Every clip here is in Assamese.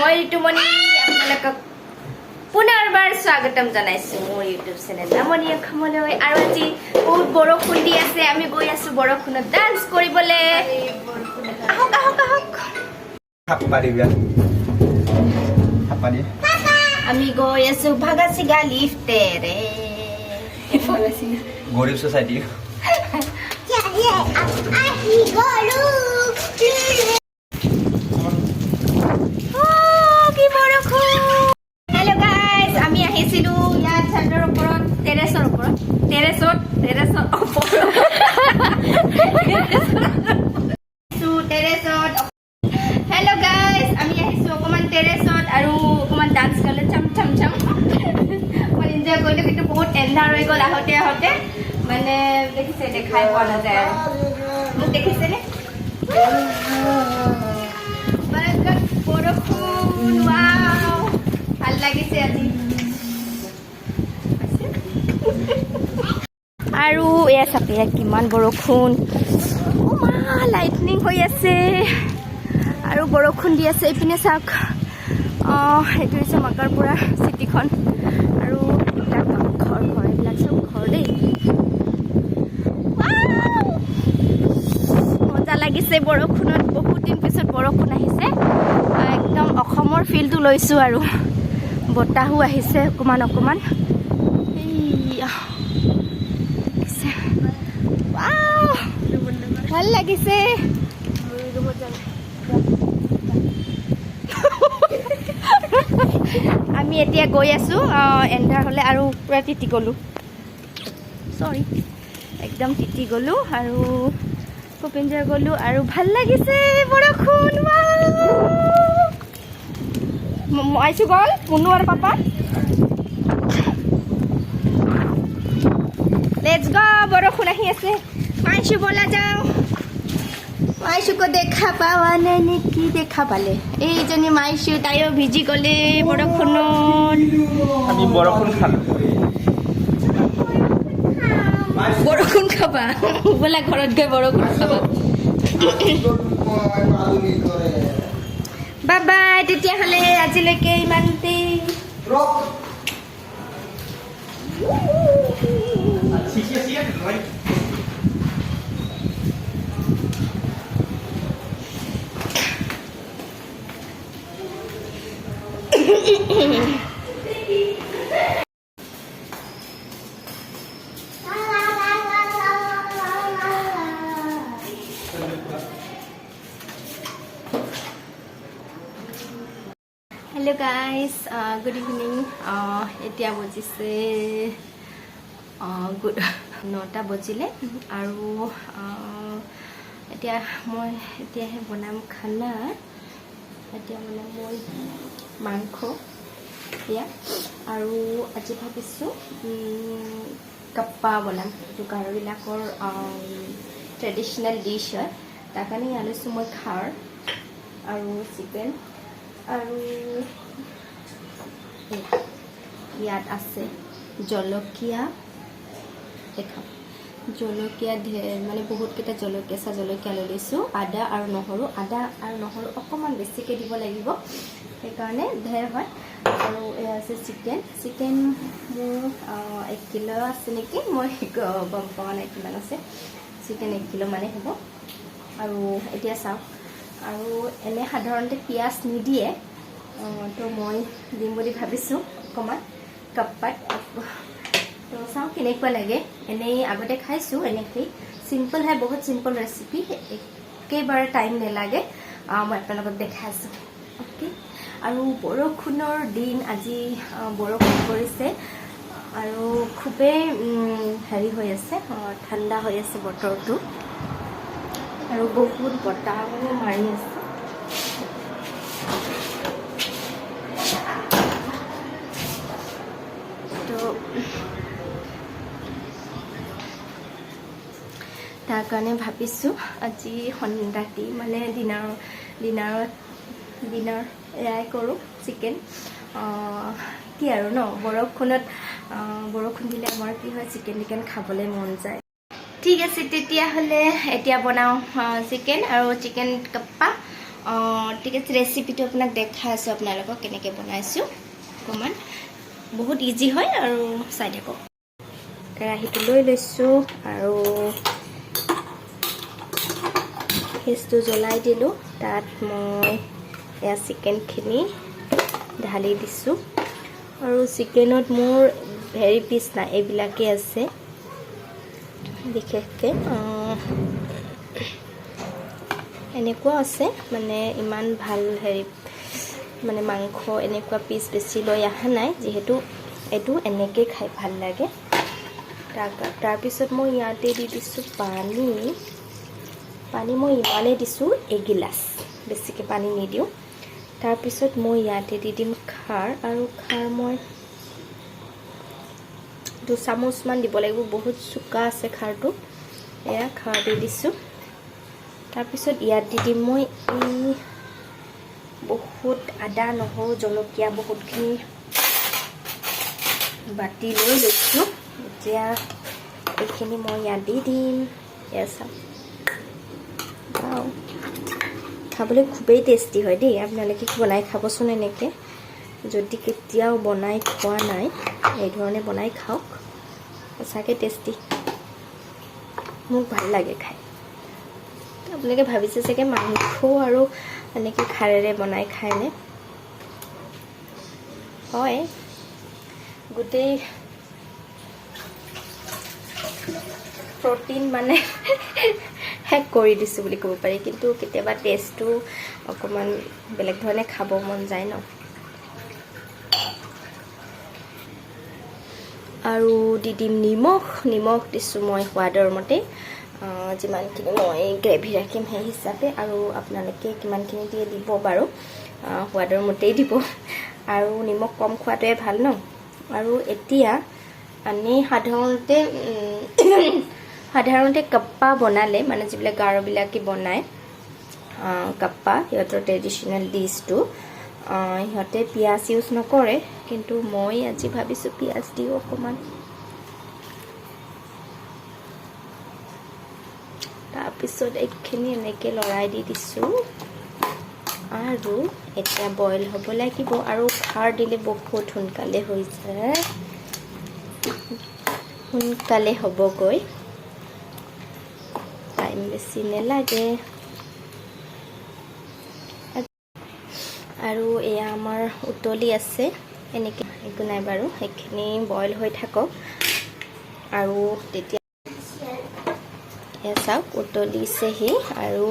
মই ঋতুমণি আপোনালোকক পুনৰবাৰ স্বাগতম জনাইছো মোৰ ইউটিউব চেনেল নামনি অসমলৈ। আৰু আজি বহুত বৰষুণ দি আছে, আমি গৈ আছো বৰষুণত ডান্স কৰিবলৈ। আহক আহক আহক, আমি গৈ আছো ভাগাচিগা লিফ্টেৰে গৰিব সোসাইটি। হেল্ল' গাইজ, আমি আহিছিলো ইয়াত চাদৰ ওপৰত টেৰেছৰ ওপৰত টেৰেছত। হেল্ল' গাইজ, আমি আহিছো অকণমান টেৰেছত আৰু অকণমান ডান্স কৰিলে চাম চাম চাম মই এনজয় কৰিলো, কিন্তু বহুত এন্ধাৰ হৈ গ'ল আহোঁতে আহোঁতে। মানে দেখিছে, দেখাই পোৱা নাযায় আৰু মোক দেখিছেনে? বৰষুণ, ৱাও ভাল লাগিছে আজি। আৰু এয়া চাপে কিমান বৰষুণ, লাইটনিং হৈ আছে আৰু বৰষুণ দি আছে। এইপিনে চাওক, এইটো হৈছে মাকাৰপুৰা চিটিখন। আৰু এইবিলাক ঘৰ এইবিলাক চব ঘৰ দেই। মজা লাগিছে বৰষুণত, বহুত দিন পিছত বৰষুণ আহিছে। একদম অসমৰ ফিলটো লৈছোঁ আৰু বতাহো আহিছে অকণমান অকণমান। ভাল লাগিছে। আমি এতিয়া গৈ আছোঁ, এন্ধাৰ হ'লে আৰু পূৰা তিতি গ'লোঁ, চৰি একদম তিতি গ'লোঁ আৰু খুব এনজয় গ'লোঁ আৰু ভাল লাগিছে বৰষুণ। আইছোঁ গ'ল মুনু আৰু পাপা, লেটছ গ। বৰষুণ আহি আছে, মাইছো বলা যাওঁ। মাইছুকো দেখা পাৱা নাই নেকি? দেখা পালে এইজনী মাইছু, তাইও ভিজি গ'লে বৰষুণত। আমি বৰষুণ খালো। বৰষুণ খাবা বোলা, ঘৰত গৈ বৰষুণ খাবা। বাই বাই, তেতিয়াহ'লে আজিলৈকে ইমানতে। Hello' guys, good evening. এতিয়া বজিছে 9টা বজিলে আৰু এতিয়া মই এতিয়াহে বনাম খানা। এতিয়া বনাম মই মাংস এতিয়া, আৰু আজি ভাবিছোঁ কাপ্পা বনাম। এইটো গাৰোবিলাকৰ ট্ৰেডিশ্যনেল ডিছ হয়। তাৰ কাৰণে ইয়াত লৈছোঁ মই খাৰ আৰু চিকেন, আৰু ইয়াত আছে জলকীয়া। দেখাম জলকীয়া, মানে বহুতকেইটা জলকীয়া, কেঁচা জলকীয়া লৈ লৈছোঁ। আদা আৰু নহৰু অকণমান বেছিকৈ দিব লাগিব, সেইকাৰণে ঢেৰ হয়। আৰু এয়া আছে চিকেন মোৰ 1 কিলো আছে নেকি, মই গম পোৱা নাই কিমান আছে। চিকেন 1 কিলো মানে হ'ব। আৰু এতিয়া চাওক, আৰু এনে সাধাৰণতে পিঁয়াজ নিদিয়ে, তো মই দিম বুলি ভাবিছোঁ অকণমান কাপ্পাত। তো চাওঁ কেনেকুৱা লাগে। এনেই আগতে খাইছোঁ এনেকেই, চিম্পল হয়, বহুত চিম্পল ৰেচিপি, একেবাৰে টাইম নালাগে। মই আপোনালোকক দেখাইছোঁ। অ'কে। আৰু বৰষুণৰ দিন, আজি বৰষুণ পৰিছে আৰু খুবেই হেৰি হৈ আছে, ঠাণ্ডা হৈ আছে বতৰটো, আৰু বহুত বতাহো মাৰি আছে। তাৰ কাৰণে ভাবিছোঁ আজি ৰাতি মানে ডিনাৰত এয়াই কৰোঁ, চিকেন। কি আৰু ন, বৰষুণ দিলে আমাৰ কি হয়, চিকেন খাবলৈ মন যায়। ঠিক আছে, তেতিয়াহ'লে এতিয়া বনাওঁ চিকেন আৰু চিকেন কাপ্পা। ঠিক আছে ৰেচিপিটো আপোনাক দেখাই আছোঁ আপোনালোকক কেনেকৈ বনাইছোঁ অকণমান বহুত ইজি হয় আৰু চাই থাকক কেৰাহীটো লৈ লৈছোঁ আৰু গেছটো জ্বলাই দিলোঁ তাত মই এয়া চিকেনখিনি ঢালি দিছোঁ আৰু চিকেনত মোৰ হেৰি পিচ নাই এইবিলাকেই আছে বিশেষকৈ এনেকুৱা আছে মানে ইমান ভাল হেৰি মানে মাংস এনেকুৱা পিচ বেছি লৈ অহা নাই যিহেতু এইটো এনেকৈ খাই ভাল লাগে তাৰপিছত মই ইয়াতে দি দিছোঁ পানী মই ইমানেই দিছোঁ এগিলাচ বেছিকৈ পানী নিদিওঁ তাৰপিছত মই ইয়াতে দি দিম খাৰ আৰু খাৰ মই 2 চামুচমান দিব লাগিব বহুত চোকা আছে খাৰটো এয়া খাৰ দি দিছোঁ তাৰপিছত ইয়াত দি দিম মই বহুত আদা নহৰু জলকীয়া বহুতখিনি বাটি লৈ লৈছোঁ এতিয়া এইখিনি মই ইয়াত দি দিম এয়া চাওক খাবলৈ খুবেই টেষ্টি হয় দেই আপোনালোকে বনাই খাবচোন এনেকৈ যদি কেতিয়াও বনাই খোৱা নাই এই ধৰণে বনাই খাওক সঁচাকৈ টেষ্টি মোক ভাল লাগে খাই আপোনালোকে ভাবিছে চাগে মাংস আৰু এনেকৈ খাৰেৰে বনাই খায়নে হয় গোটেই প্ৰটিন মানে হেক কৰি দিছোঁ বুলি ক'ব পাৰি কিন্তু কেতিয়াবা টেষ্টটো অকণমান বেলেগ ধৰণে খাব মন যায় ন আৰু দি দিম নিমখ দিছোঁ মই সোৱাদৰ মতে যিমানখিনি মই গ্ৰেভি ৰাখিম সেই হিচাপে আৰু আপোনালোকে কিমানখিনি দিয়ে দিব বাৰু সোৱাদৰ মতেই দিব আৰু নিমখ কম খোৱাটোৱে ভাল ন আৰু এতিয়া আমি সাধাৰণতে কাপ্পা বনালে মানে যিবিলাক গাৰোবিলাকে বনায় কাপ্পা সিহঁতৰ ট্ৰেডিশ্যনেল ডিছটো সিহঁতে পিঁয়াজ ইউজ নকৰে কিন্তু মই আজি ভাবিছোঁ পিঁয়াজ দিওঁ অকণমান তাৰপিছত এইখিনি এনেকৈ লৰাই দি দিছোঁ আৰু এতিয়া বইল হ'ব লাগিব আৰু খাৰ দিলে বহুত সোনকালে হৈ যায় সোনকালে হ'বগৈ টাইম বেছি নালাগে আৰু এয়া আমাৰ উতলি আছে এনেকৈ একো নাই বাৰু সেইখিনি বইল হৈ থাকক আৰু তেতিয়া চাওক উতলিছেহি আৰু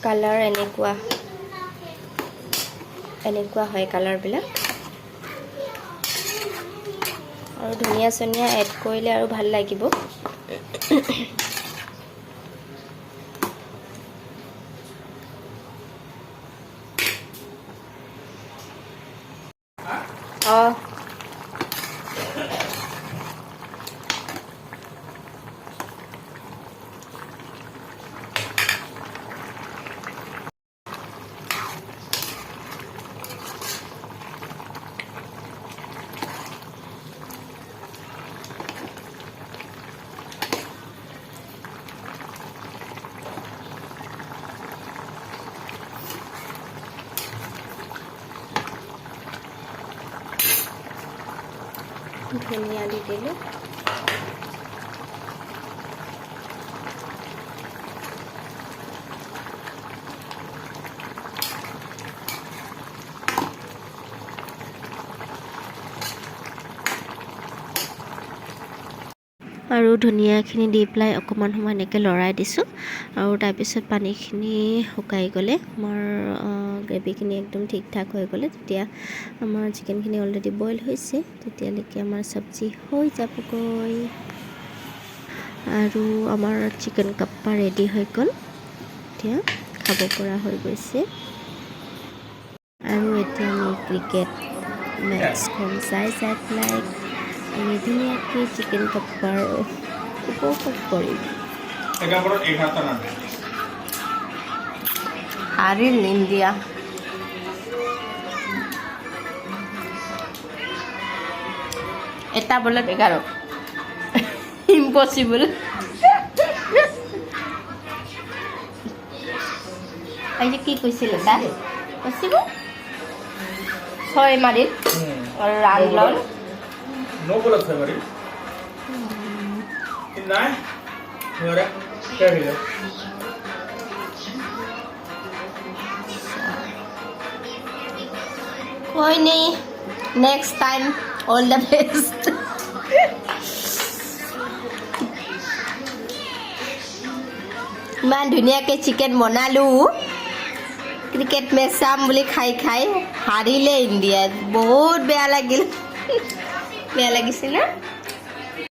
কালাৰ এনেকুৱা হয় কালাৰবিলাক আৰু ধনিয়া চনিয়া এড কৰিলে আৰু ভাল লাগিব ধনিয়া দি দিলোঁ আৰু ধনিয়াখিনি দি পেলাই অকণমান সময় এনেকৈ লৰাই দিছোঁ আৰু তাৰপিছত পানীখিনি শুকাই গ'লে আমাৰ গ্ৰেভিখিনি একদম ঠিক ঠাক হৈ গ'লে তেতিয়া আমাৰ চিকেনখিনি অলৰেডি বইল হৈছে তেতিয়ালৈকে আমাৰ চব্জি হৈ যাবগৈ আৰু আমাৰ চিকেন কাপ্পা ৰেডি হৈ গ'ল এতিয়া খাব পৰা হৈ গৈছে আৰু এতিয়া আমি ক্ৰিকেট মেটচখন চাই পেলাই আমি ধুনীয়াকৈ চিকেন কাপ্পাৰ উপভোগ কৰিম হাৰিল ইণ্ডিয়া এটা বলত 11 ইম্পসিবল এই যে কি কৈছিল এটা কৈছিল 6 মাৰিল আৰু ৰান লল নো বলত ছয় মাৰি নাই নৰে কেৰিলে कोई नहीं next time all the best ইমান ধুনীয়াকৈ চিকেন বনালোঁ ক্ৰিকেট মেচ চাম বুলি খাই খাই হাৰিলে ইণ্ডিয়াত বহুত বেয়া লাগিল বেয়া লাগিছে না